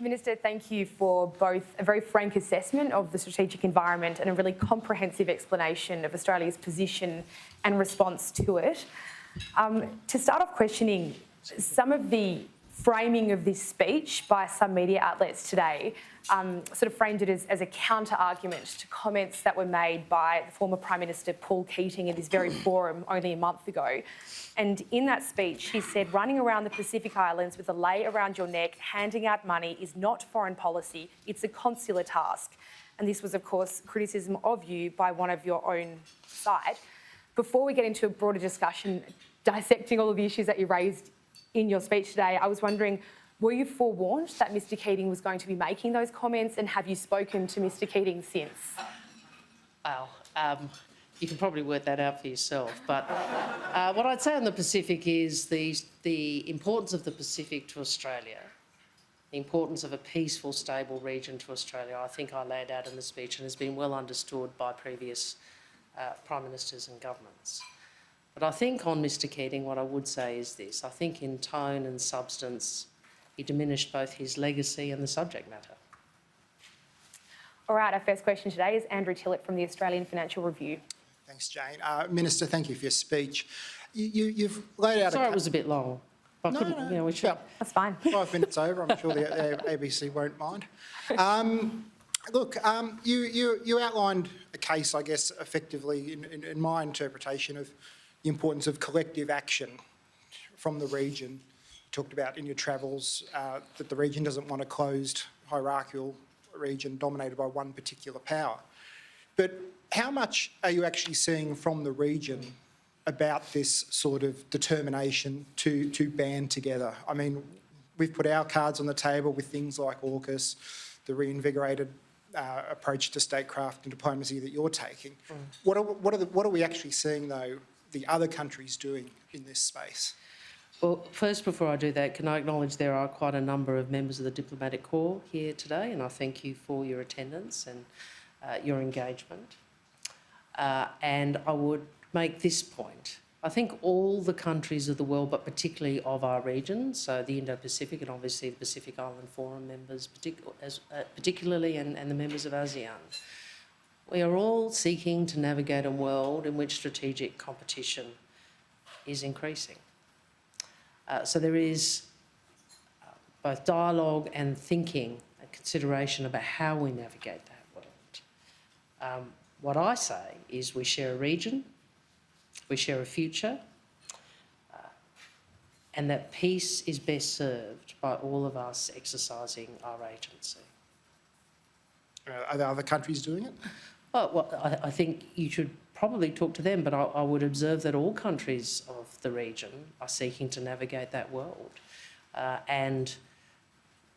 Minister, thank you for both a very frank assessment of the strategic environment and a really comprehensive explanation of Australia's position and response to it. To start off questioning, some of the framing of this speech by some media outlets today sort of framed it as a counter-argument to comments that were made by the former Prime Minister Paul Keating in this very forum only a month ago. And in that speech, he said, running around the Pacific Islands with a lei around your neck, handing out money is not foreign policy, it's a consular task. And this was, of course, criticism of you by one of your own side. Before we get into a broader discussion dissecting all of the issues that you raised in your speech today, I was wondering, were you forewarned that Mr Keating was going to be making those comments, and have you spoken to Mr Keating since? Well, you can probably work that out for yourself, but what I'd say on the Pacific is the importance of the Pacific to Australia, the importance of a peaceful, stable region to Australia, I think I laid out in the speech and has been well understood by previous Prime Ministers and governments. But I think on Mr Keating, what I would say is this. I think in tone and substance, he diminished both his legacy and the subject matter. All right, our first question today is Andrew Tillett from the Australian Financial Review. Thanks, Jane. Minister, thank you for your speech. You've laid out... Sorry it was a bit long. I couldn't, no. You know, we should... That's fine. 5 minutes over. I'm sure the ABC won't mind. Look, you outlined a case, I guess, effectively, in my interpretation, of the importance of collective action from the region. You talked about in your travels that the region doesn't want a closed, hierarchical region dominated by one particular power. But how much are you actually seeing from the region about this sort of determination to band together? I mean, we've put our cards on the table with things like AUKUS, the reinvigorated approach to statecraft and diplomacy that you're taking. What are we actually seeing, though, the other countries doing in this space? Well, first, before I do that, can I acknowledge there are quite a number of members of the Diplomatic Corps here today, and I thank you for your attendance and your engagement. And I would make this point. I think all the countries of the world, but particularly of our region, so the Indo-Pacific and obviously the Pacific Island Forum members, particularly and the members of ASEAN, we are all seeking to navigate a world in which strategic competition is increasing. So there is both dialogue and thinking and consideration about how we navigate that world. What I say is we share a region, we share a future, and that peace is best served by all of us exercising our agency. Are there other countries doing it? Well, I think you should probably talk to them, but I would observe that all countries of the region are seeking to navigate that world. And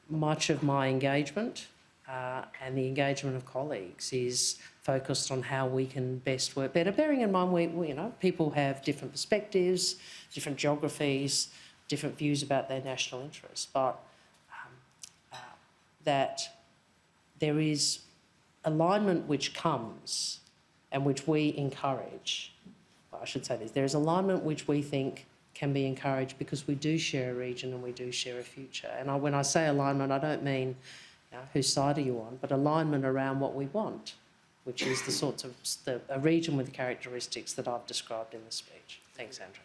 much of my engagement and the engagement of colleagues is focused on how we can best work better, bearing in mind we people have different perspectives, different geographies, different views about their national interests, but that there is alignment which comes and which we encourage. Well, I should say this, there is alignment which we think can be encouraged because we do share a region and we do share a future. And when I say alignment, I don't mean whose side are you on, but alignment around what we want, which is the sorts of a region with the characteristics that I've described in the speech. Thanks, Andrew.